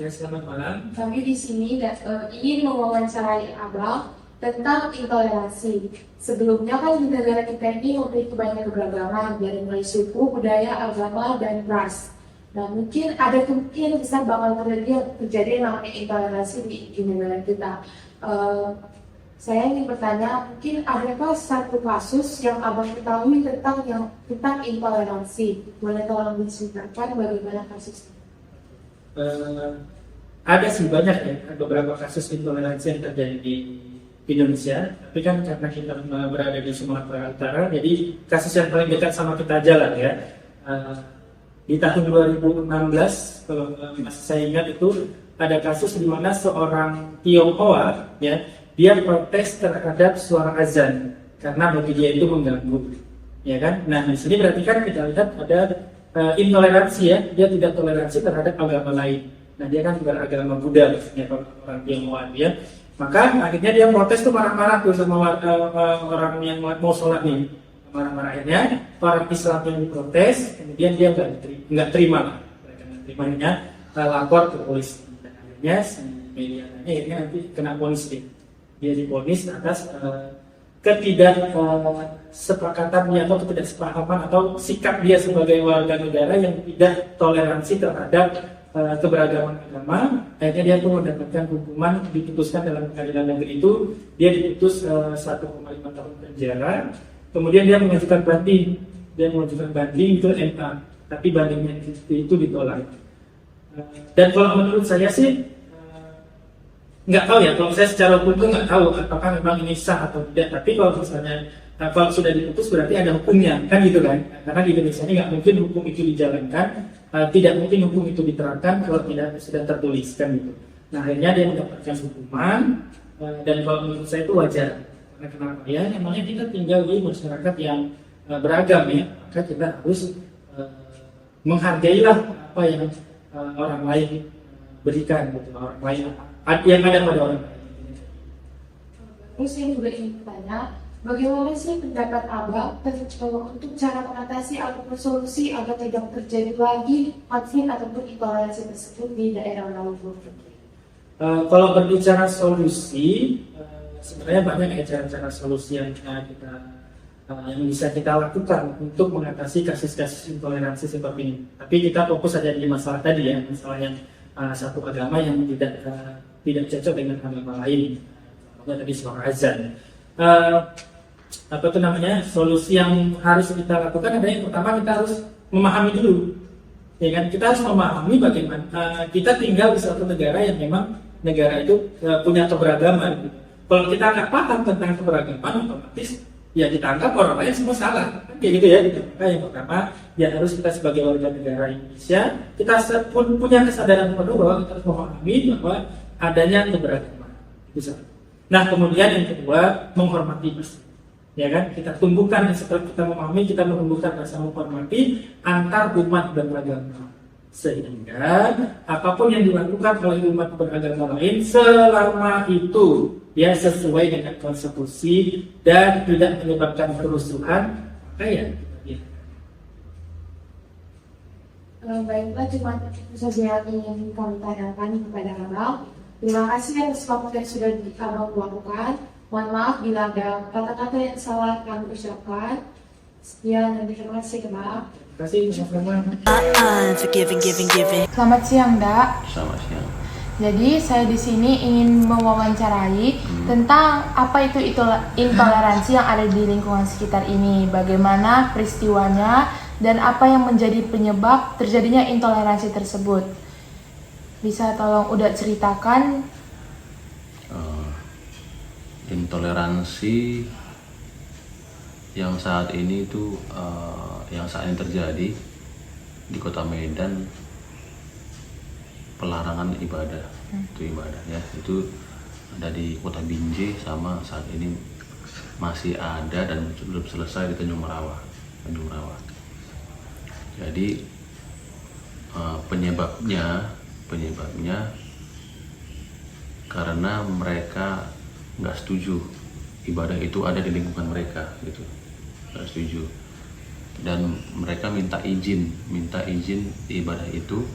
Ya, selamat malam. Kami di sini ingin mewawancarai Abang tentang intoleransi. Sebelumnya kan di negara kita ini memiliki banyak keberagaman dari mulai suku, budaya, agama, dan ras. Nah, mungkin ada kemungkinan besar bakal terjadi yang namanya intoleransi di negara kita. Saya ingin bertanya, mungkin adakah satu kasus yang Abang ketahui tentang intoleransi? Boleh tolong diceritakan bagaimana kasusnya? Ada sih banyak ya beberapa kasus intoleransi yang terjadi di Indonesia, tapi kan karena kita berada di Sumatera Utara, jadi kasus yang paling dekat sama kita jalan ya. Di tahun 2016, kalau masih saya ingat itu ada kasus di mana seorang Tionghoa ya, dia protes terhadap suara azan karena bagi dia itu mengganggu, ya kan? Nah di sini berarti kan kita lihat ada intoleransi ya, dia tidak toleransi terhadap agama lain. Nah dia kan beragama Buddha, ya, orang Tionghoa dia. Maka akhirnya dia protes tuh marah-marah tuh sama orang yang mau sholat nih. Marah-marah, akhirnya orang Islam yang diprotes, kemudian dia nggak terima, akhirnya lapor ke polisi. Dan akhirnya si medianya akhirnya nanti kena ponis dia diponis atas ketidaksepakatannya atau ketidaksepahaman atau sikap dia sebagai warga negara yang tidak toleransi terhadap keberagaman agama. Akhirnya dia pun mendapatkan hukuman, diputuskan dalam pengadilan negeri itu dia diputus 1,5 tahun penjara. Kemudian dia mengajukan banding ke MA, tapi bandingnya itu ditolak. Dan kalau menurut saya sih nggak tahu ya, kalau saya secara hukum itu nggak tahu apakah memang ini sah atau tidak. Tapi kalau misalnya kalau sudah diputus berarti ada hukumnya, kan gitu kan? Karena di Indonesia ini nggak mungkin hukum itu dijalankan, tidak mungkin hukum itu diterapkan kalau tidak sudah tertulis kan gitu. Nah akhirnya dia mendapatkan hukuman, dan kalau menurut saya itu wajar. Karena kenapa ya? Namanya kita tinggal di masyarakat yang beragam ya, maka kita harus menghargailah apa yang orang lain berikan gitu, orang lain yang ada pada orang lain. Terus saya juga ingin bertanya, bagaimana sih pendapat Abang untuk cara mengatasi ataupun solusi agar tidak terjadi lagi konflik ataupun intoleransi tersebut di daerah Lampung? Kalau berbicara solusi, sebenarnya banyak ya cara-cara solusi yang yang bisa kita lakukan untuk mengatasi kasus-kasus intoleransi seperti ini. Tapi kita fokus saja di masalah tadi ya, masalah yang satu agama yang tidak cocok dengan agama lain. Tadi suara azan. Apa itu namanya? Solusi yang harus kita lakukan adalah yang pertama kita harus memahami dulu. Ya kan? Kita harus memahami bagaimana kita tinggal di suatu negara yang memang negara itu punya keberagaman. Kalau kita nggak paham tentang keberagaman, otomatis ya kita anggap orang lain semua salah. Kayak gitu ya. Maka yang pertama ya harus kita sebagai warga negara Indonesia, kita pun punya kesadaran penuh bahwa kita harus memahami bahwa adanya keberagaman. Bisa. Nah kemudian yang kedua menghormati pasti, ya kan? Kita tumbuhkan setelah kita memahami, kita menumbuhkan rasa menghormati antar umat beragama, sehingga apapun yang dilakukan oleh umat beragama lain selama itu ya sesuai dengan konstitusi dan tidak menyebabkan kerusuhan, maka ya. Baiklah, cuma itu saja yang ingin kami tanyakan kepada Abang. Terima kasih atas waktu yang sudah Abang lakukan. Mohon maaf bila ada kata-kata yang salah kami ucapkan. Sekian dan terima kasih Abang. Terima kasih sama-sama. Selamat siang, Dak. Selamat siang. Jadi saya di sini ingin mewawancarai tentang apa itu intoleransi yang ada di lingkungan sekitar ini, bagaimana peristiwanya dan apa yang menjadi penyebab terjadinya intoleransi tersebut. Bisa tolong udah ceritakan? Intoleransi yang saat ini itu terjadi di Kota Medan, pelarangan ibadah. Itu ibadah ya, itu ada di Kota Binjai sama saat ini masih ada dan belum selesai di Tanjung Merawa. Jadi penyebabnya karena mereka nggak setuju ibadah itu ada di lingkungan mereka gitu, nggak setuju, dan mereka minta izin ibadah itu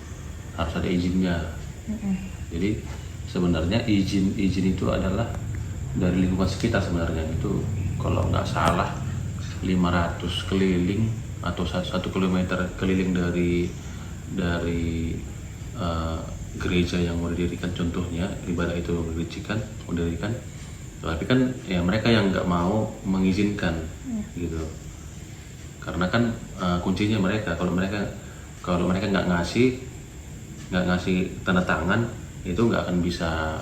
harus ada izinnya Jadi sebenarnya izin itu adalah dari lingkungan sekitar sebenarnya. Itu kalau nggak salah 500 keliling atau 1 kilometer keliling dari gereja yang mau didirikan, contohnya ibadah itu mau didirikan, tapi kan ya mereka yang nggak mau mengizinkan gitu, karena kan kuncinya mereka, kalau mereka nggak ngasih tanda tangan, itu nggak akan bisa,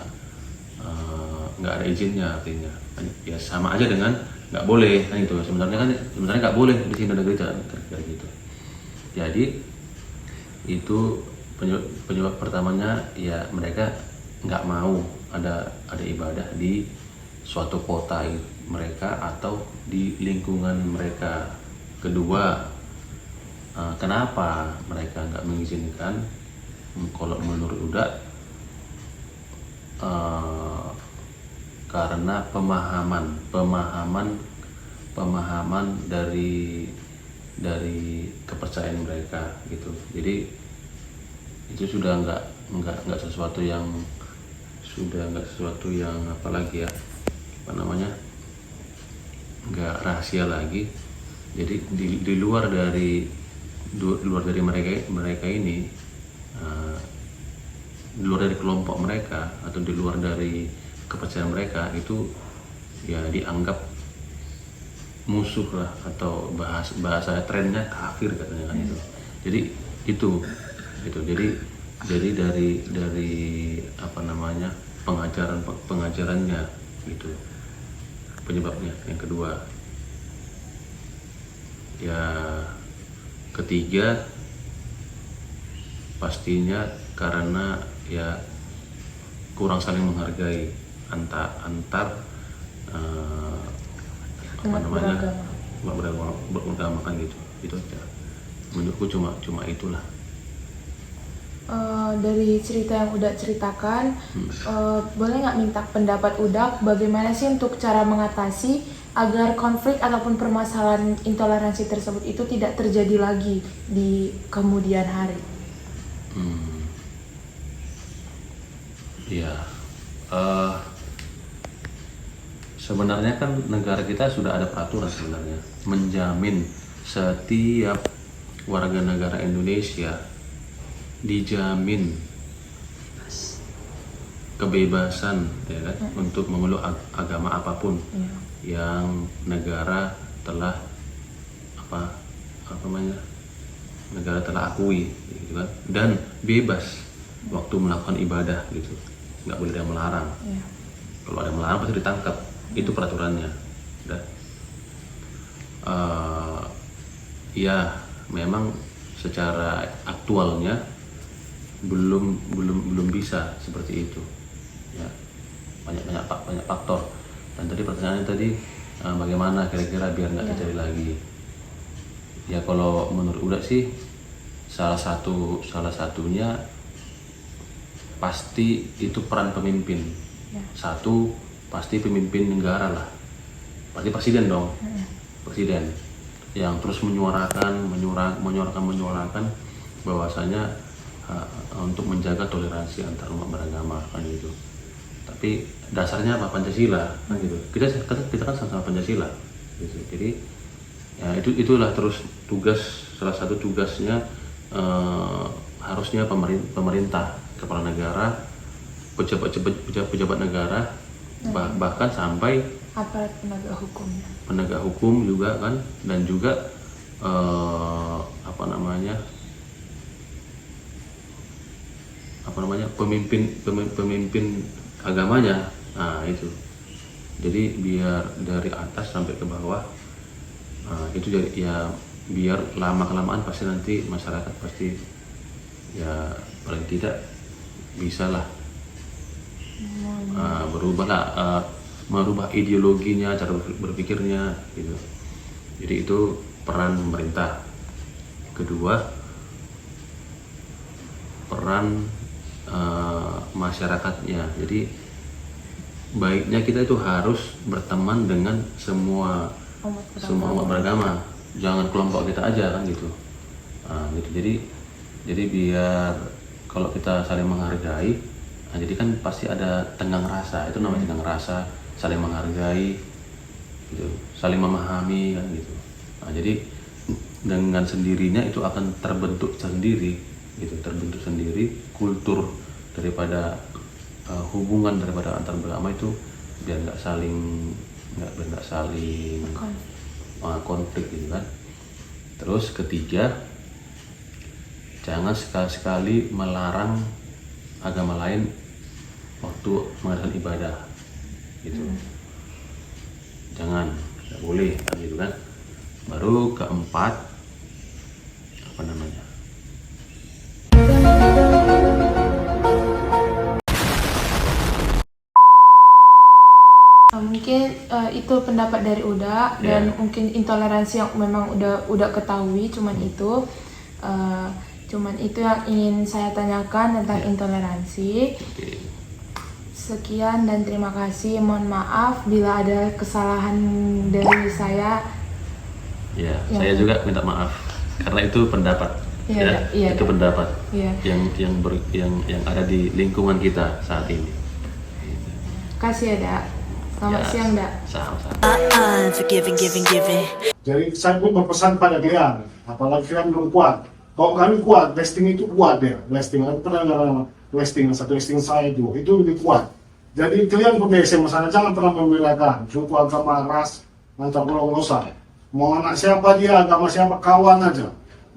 nggak ada izinnya, artinya ya sama aja dengan nggak boleh kan. Itu sebenarnya nggak boleh di sini ada gereja kayak gitu. Jadi itu penyebab pertamanya ya mereka nggak mau ada ibadah di suatu kota mereka atau di lingkungan mereka. Kedua, kenapa mereka nggak mengizinkan? Kalau menurut Uda, karena pemahaman dari kepercayaan mereka gitu. Jadi itu sudah nggak sesuatu yang apalagi ya, apa namanya, nggak rahasia lagi. Jadi di luar dari mereka ini, di luar dari kelompok mereka atau di luar dari kepercayaan mereka, itu ya dianggap musuh lah, atau bahasa trennya kafir katanya kan itu. Jadi itu jadi dari apa namanya, pengajarannya gitu penyebabnya. Yang kedua, ya ketiga pastinya karena ya kurang saling menghargai antar apa namanya, beragama kan gitu. Itu aja menurutku, cuma itulah. Dari cerita yang Uda ceritakan, boleh nggak minta pendapat Uda bagaimana sih untuk cara mengatasi agar konflik ataupun permasalahan intoleransi tersebut itu tidak terjadi lagi di kemudian hari? Iya, sebenarnya kan negara kita sudah ada peraturan sebenarnya menjamin setiap warga negara Indonesia dijamin kebebasan, ya kan, untuk memeluk agama apapun yang negara telah negara telah akui, gitu kan, dan bebas waktu melakukan ibadah gitu, nggak boleh ada yang melarang. Kalau ada yang melarang pasti ditangkap, itu peraturannya. Udah. Ya memang secara aktualnya belum bisa seperti itu ya, banyak faktor. Dan tadi pertanyaannya tadi, bagaimana kira-kira biar nggak terjadi lagi. Ya kalau menurut Uda sih salah satunya pasti itu peran pemimpin. Satu, pasti pemimpin negara lah, pasti presiden dong. Presiden yang terus menyuarakan bahwasanya untuk menjaga toleransi antar umat beragama kan gitu. Tapi dasarnya apa? Pancasila kan gitu. Kita kan sama-sama Pancasila gitu. Jadi ya itulah terus salah satu tugasnya, harusnya pemerintah, kepala negara, pejabat negara, bahkan sampai Aparat penegak hukum juga kan, dan juga pemimpin agamanya. Nah itu, jadi biar dari atas sampai ke bawah, itu jadi ya biar lama kelamaan pasti nanti masyarakat pasti ya paling tidak bisa lah merubah ideologinya, cara berpikirnya gitu. Jadi itu peran pemerintah. Kedua, peran masyarakatnya. Jadi baiknya kita itu harus berteman dengan semua umat beragama, jangan kelompok kita aja kan gitu. Gitu. Jadi biar kalau kita saling menghargai, nah jadi kan pasti ada tenggang rasa, itu namanya tenggang rasa, saling menghargai, gitu, saling memahami kan gitu. Nah jadi dengan sendirinya itu akan terbentuk sendiri, gitu, terbentuk sendiri kultur daripada hubungan daripada antar beragama itu biar nggak saling konflik gitu kan. Terus ketiga, jangan sekali-sekali melarang agama lain waktu mengadakan ibadah gitu. Jangan, tidak boleh kan gitu kan. Baru keempat, apa namanya, Mungkin itu pendapat dari Uda dan mungkin intoleransi yang memang udah ketahui, cuman itu yang ingin saya tanyakan tentang intoleransi. Oke. Sekian dan terima kasih. Mohon maaf bila ada kesalahan dari saya. Ya, saya juga minta maaf karena itu pendapat. Itu pendapat yang ada di lingkungan kita saat ini. Kasih ya, Dak. Selamat siang, Dak. Sama-sama. Forgiving, giving. Jadi saya pun berpesan pada kalian, apalagi kalian belum kuat. Kalau kami kuat, listing itu kuat ya. Listing, aku pernah ngarang listing, satu listing saya itu lebih kuat. Jadi kalian pun di SMA sana jangan pernah membedakan suku, agama, ras, antar pulau dosa. Mau anak siapa dia, agama siapa, kawan aja.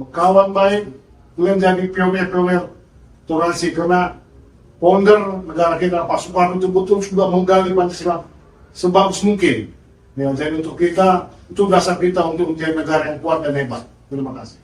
Kawan baik, kalian jadi pionir-pionir toleransi karena founder negara kita Pak Soekarno itu betul sudah menggali Pancasila sebagus mungkin. Ya, jadi untuk kita, itu dasar kita untuk menjadi negara yang kuat dan hebat. Terima kasih.